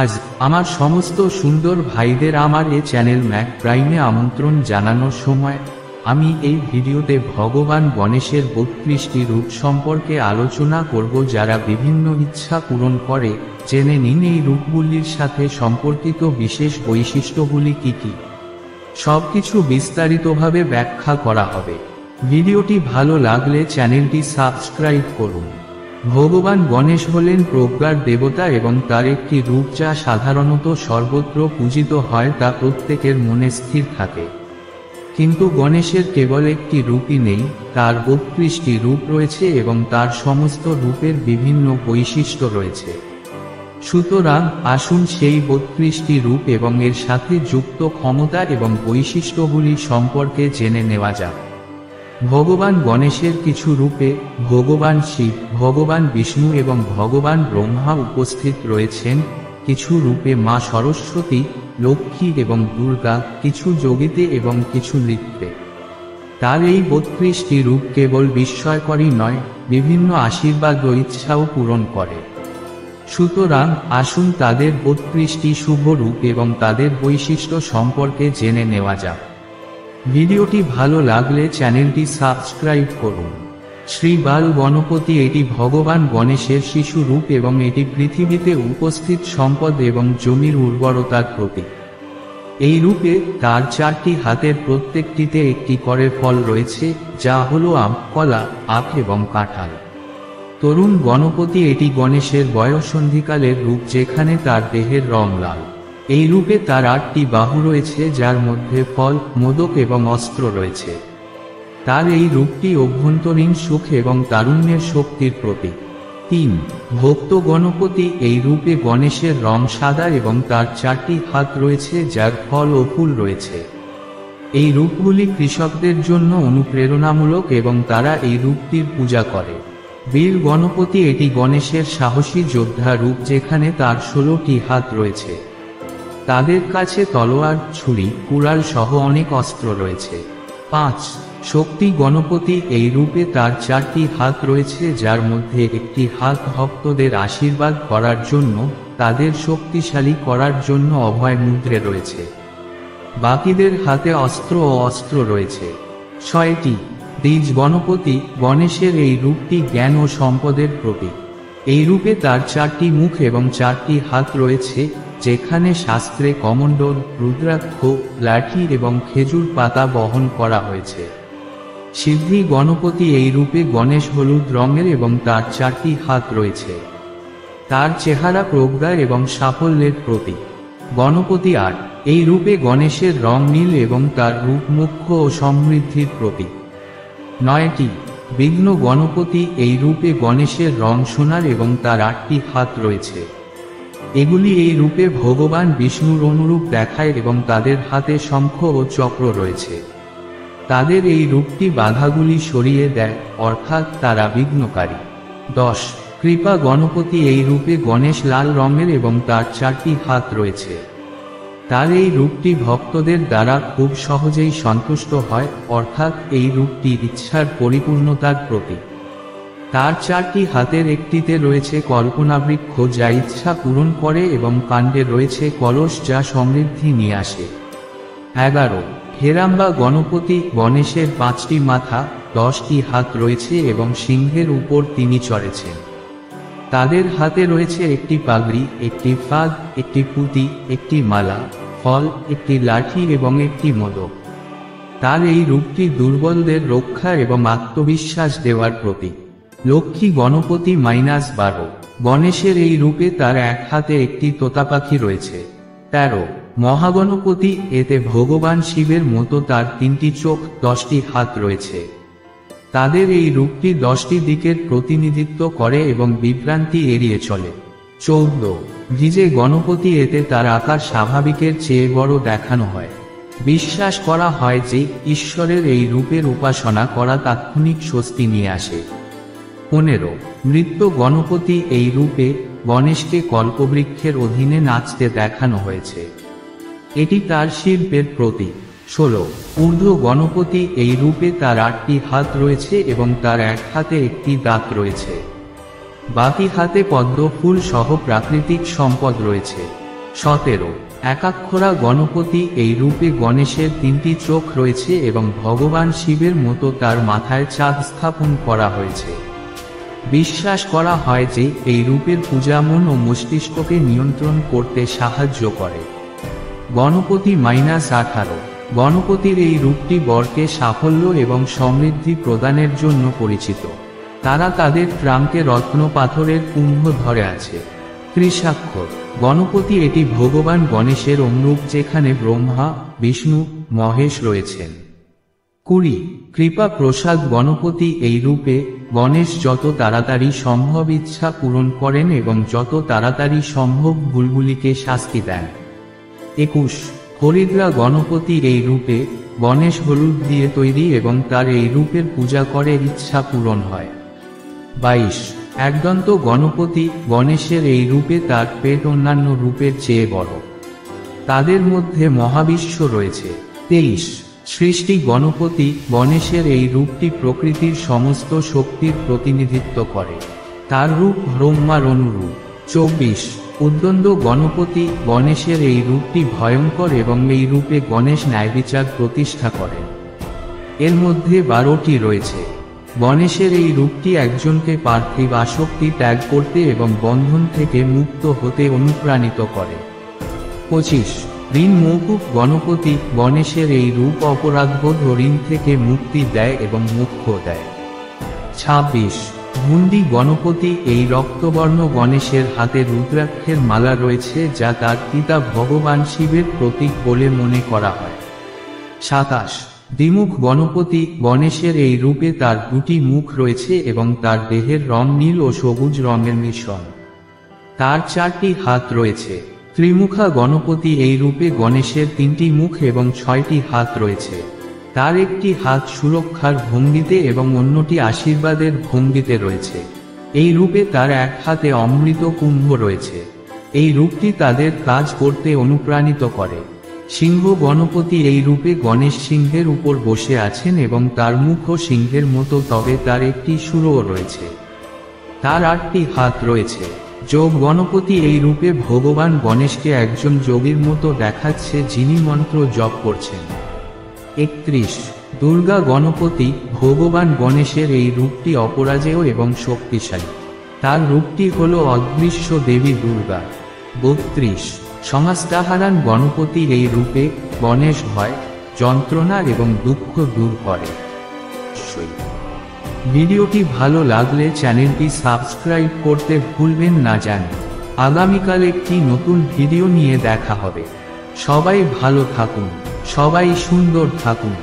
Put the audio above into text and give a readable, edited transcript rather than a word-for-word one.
আজ আমার সমস্ত সুন্দর ভাইদের আমার এ চ্যানেল ম্যাক প্রাইমে আমন্ত্রণ জানানোর সময় আমি এই ভিডিওতে ভগবান গণেশের 32টি রূপ সম্পর্কে আলোচনা করব, যারা বিভিন্ন ইচ্ছা পূরণ করে। জেনে নিন এই রূপগুলির সাথে সম্পর্কিত বিশেষ বৈশিষ্ট্যগুলি কি কি। সবকিছু বিস্তারিতভাবে ব্যাখ্যা করা হবে। ভিডিওটি ভালো লাগলে চ্যানেলটি সাবস্ক্রাইব করুন। ভগবান গণেশ হলেন প্রজ্ঞার দেবতা এবং তার একটি রূপ যা সাধারণত সর্বত্র পূজিত হয়, তা প্রত্যেকের মনে স্থির থাকে। কিন্তু গণেশের কেবল একটি রূপই নেই, তার 32টি রূপ রয়েছে এবং তার সমস্ত রূপের বিভিন্ন বৈশিষ্ট্য রয়েছে। সুতরাং আসুন সেই 32টি রূপ এবং এর সাথে যুক্ত ক্ষমতা এবং বৈশিষ্ট্যগুলি সম্পর্কে জেনে নেওয়া যাক। ভগবান গণেশের কিছু রূপে ভগবান শিব, ভগবান বিষ্ণু এবং ভগবান ব্রহ্মা উপস্থিত রয়েছেন। কিছু রূপে মা সরস্বতী, লক্ষ্মী এবং দুর্গা, কিছু যোগীতে এবং কিছু নৃত্যে। তার এই 32টি রূপ কেবল বিস্ময়করই নয়, বিভিন্ন আশীর্বাদ ও ইচ্ছাও পূরণ করে। সুতরাং আসুন তাদের 32টি শুভ রূপ এবং তাদের বৈশিষ্ট্য সম্পর্কে জেনে নেওয়া যাক। ভিডিওটি ভালো লাগলে চ্যানেলটি সাবস্ক্রাইব করুন। শ্রী বাল গণপতি, এটি ভগবান গণেশের শিশু রূপ এবং এটি পৃথিবীতে উপস্থিত সম্পদ এবং জমির উর্বরতার প্রতীক। এই রূপে তার 4টি হাতের প্রত্যেকটিতে একটি করে ফল রয়েছে, যা হল আম, কলা, আখ এবং কাঁঠাল। তরুণ গণপতি, এটি গণেশের বয়ঃসন্ধিকালের রূপ, যেখানে তার দেহের রং লাল। এই রূপে তার 8টি বাহু রয়েছে, যার মধ্যে ফল, মোদক এবং অস্ত্র রয়েছে। তার এই রূপটি অভ্যন্তরীণ সুখ এবং তারুণ্যের শক্তির প্রতীক। 3. ভক্ত গণপতি, এই রূপে গণেশের রং সাদা এবং তার 4টি হাত রয়েছে, যার ফল ও ফুল রয়েছে। এই রূপগুলি কৃষকদের জন্য অনুপ্রেরণামূলক এবং তারা এই রূপটির পূজা করে। বীর গণপতি, এটি গণেশের সাহসী যোদ্ধা রূপ, যেখানে তার 16টি হাত রয়েছে। তাদের কাছে তলোয়ার, ছুরি, কুড়াল সহ অনেক অস্ত্র রয়েছে। 5. শক্তি গণপতি, এই রূপে তার 4টি হাত রয়েছে, যার মধ্যে একটি হাত ভক্তদের আশীর্বাদ করার জন্য, তাদের শক্তিশালী করার জন্য অভয় মুদ্রে রয়েছে। বাকিদের হাতে অস্ত্র ও অস্ত্র রয়েছে। 6টি দ্বিজ গণপতি, গণেশের এই রূপটি জ্ঞান ও সম্পদের প্রতীক। এই রূপে তার 4টি মুখ এবং 4টি হাত রয়েছে, যেখানে শাস্ত্রে কমণ্ডল, রুদ্রাক্ষ, লাঠি এবং খেজুর পাতা বহন করা হয়েছে। সিদ্ধি গণপতি, এই রূপে গণেশ হলুদ রঙের এবং তার 4টি হাত রয়েছে। তার চেহারা প্রজ্ঞা এবং সাফল্যের প্রতীক। গণপতি 8, এই রূপে গণেশের রং নীল এবং তার রূপ মুখ্য ও সমৃদ্ধির প্রতীক। 9টি বিঘ্ন গণপতি, এই রূপে গণেশের রং সোনার এবং তার 8টি হাত রয়েছে। এগুলি এই রূপে ভগবান বিষ্ণুর অনুরূপ দেখায় এবং তাদের হাতে শঙ্খ ও চক্র রয়েছে। তাদের এই রূপটি বাধাগুলি সরিয়ে দেয়, অর্থাৎ তারা বিঘ্নকারী। 10. কৃপা গণপতি, এই রূপে গণেশ লাল রঙের এবং তার 4টি হাত রয়েছে। তার এই রূপটি ভক্তদের দ্বারা খুব সহজেই সন্তুষ্ট হয়, অর্থাৎ এই রূপটি ইচ্ছার পরিপূর্ণতার প্রতীক। তার 4টি হাতের একটিতে রয়েছে কল্পনাবৃক্ষ, যা ইচ্ছা পূরণ করে, এবং কাণ্ডে রয়েছে কলস, যা সমৃদ্ধি নিয়ে আসে। 11. হেরাম্বা গণপতি, গণেশের 5টি মাথা, 10টি হাত রয়েছে এবং সিংহের উপর তিনি চড়েছেন। তাদের হাতে রয়েছে একটি পাগড়ি, একটি ফাগ, একটি পুঁতি, একটি মালা, ফল, একটি লাঠি এবং একটি মোদক। তার এই রূপটি দুর্বলদের রক্ষা এবং আত্মবিশ্বাস দেওয়ার প্রতীক। লক্ষ্মী গণপতি -12, গণেশের এই রূপে তার এক হাতে একটি তোতা পাখি রয়েছে। 13. মহাগণপতি, এতে ভগবান শিবের মতো তার 3টি চোখ, 10টি হাত রয়েছে। তাদের এই রূপটি 10টি দিকের প্রতিনিধিত্ব করে এবং বিভ্রান্তি এড়িয়ে চলে। 14. দ্বিজে গণপতি, এতে তার আকার স্বাভাবিকের চেয়ে বড় দেখানো হয়। বিশ্বাস করা হয় যে ঈশ্বরের এই রূপের উপাসনা করা তাৎক্ষণিক স্বস্তি নিয়ে আসে। 15. নৃত্য গণপতি, এই রূপে গণেশকে কল্পবৃক্ষের অধীনে নাচতে দেখানো হয়েছে। এটি তার শিল্পের প্রতীক। 16. ঊর্ধ্ব গণপতি, এই রূপে তার 8টি হাত রয়েছে এবং তার এক হাতে একটি দাঁত রয়েছে। বাকি হাতে পদ্ম ফুল সহ প্রাকৃতিক সম্পদ রয়েছে। 17 একাক্ষরা গণপতি। এই রূপে গণেশের 3টি চোখ রয়েছে এবং ভগবান শিবের মতো তার মাথায় চাঁদ স্থাপন করা হয়েছে। বিশ্বাস করা হয় যে এই রূপের পূজা মন ও মস্তিষ্ককে নিয়ন্ত্রণ করতে সাহায্য করে। গণপতি -18 গণপতির এই রূপটি বরকে সাফল্য এবং সমৃদ্ধি প্রদানের জন্য পরিচিত। তারা তাদের ট্রাঙ্কে রত্ন পাথরের কুম্ভ ধরে আছে। ত্রিশাক্ষর গণপতি। এটি ভগবান গণেশের অনুরূপ, যেখানে ব্রহ্মা, বিষ্ণু, মহেশ রয়েছেন। 20 কৃপা প্রসাদ গণপতি। এই রূপে গণেশ যত তাড়াতাড়ি সম্ভব ইচ্ছা পূরণ করেন এবং যত তাড়াতাড়ি সম্ভব ভুলগুলিকে শাস্তি দেন। 21 হরিদ্রা গণপতি। এই রূপে গণেশ হলুদ দিয়ে তৈরি এবং তার এই রূপের পূজা করে ইচ্ছা পূরণ হয়। 22 একদন্ত গণপতি। গণেশের এই রূপে তার পেট অন্যান্য রূপের চেয়ে বড়। তাদের মধ্যে মহাবিশ্ব রয়েছে। 23 সৃষ্টি গণপতি। গণেশের এই রূপটি প্রকৃতির সমস্ত শক্তির প্রতিনিধিত্ব করে। তার রূপ ব্রহ্মার অনুরূপ। 24 উদ্দণ্ড গণপতি। গণেশের এই রূপটি ভয়ঙ্কর এবং এই রূপে গণেশ ন্যায়বিচার প্রতিষ্ঠা করেন। এর মধ্যে 12টি রয়েছে। গণেশের এই রূপটি একজনকে পার্থিব আসক্তি ত্যাগ করতে এবং বন্ধন থেকে মুক্ত হতে অনুপ্রাণিত করে। 25 ঋণ মৌকুফ গণপতি। গণেশের এই রূপ অপরাধবোধ ও ঋণ থেকে মুক্তি দেয় এবং মোক্ষ দেয়। 26 হুন্ডি গণপতি। এই রক্তবর্ণ গণেশের হাতে রুদ্রাক্ষের মালা রয়েছে, যা তার পিতা ভগবান শিবের প্রতীক বলে মনে করা হয়। 27 দ্বিমুখ গণপতি। গণেশের এই রূপে তার 2টি মুখ রয়েছে এবং তার দেহের রং নীল ও সবুজ রঙের মিশ্রণ। তার 4টি হাত রয়েছে। ত্রিমুখা গণপতি। এই রূপে গণেশের 3টি মুখ এবং 6টি হাত রয়েছে। তার একটি হাত সুরক্ষার ভঙ্গিতে এবং অন্যটি আশীর্বাদের ভঙ্গিতে রয়েছে। এই রূপে তার এক হাতে অমৃত কুম্ভ রয়েছে। এই রূপটি তাদের কাজ করতে অনুপ্রাণিত করে। সিংহ গণপতি। এই রূপে গণেশ সিংহের উপর বসে আছেন এবং তার মুখও সিংহের মতো, তবে তার একটি শুঁড়ও রয়েছে। তার 8টি হাত রয়েছে। যোগ গণপতি। এই রূপে ভগবান গণেশকে একজন যোগীর মতো দেখাচ্ছে, যিনি মন্ত্র জপ করছেন। 31 দুর্গা গণপতি। ভগবান গণেশের এই রূপটি অপরাজেয় এবং শক্তিশালী। তার রূপটি হল অদৃশ্য দেবী দুর্গা। 32 সমাস্তাহারান গণপতি। এই রূপে গণেশ ভয়, যন্ত্রণা এবং দুঃখ দূর করে। ভিডিওটি ভালো লাগলে চ্যানেলটি সাবস্ক্রাইব করতে ভুলবেন না। জানি আগামীকাল একটি নতুন ভিডিও নিয়ে দেখা হবে। সবাই ভালো থাকুন, সবাই সুন্দর থাকুন।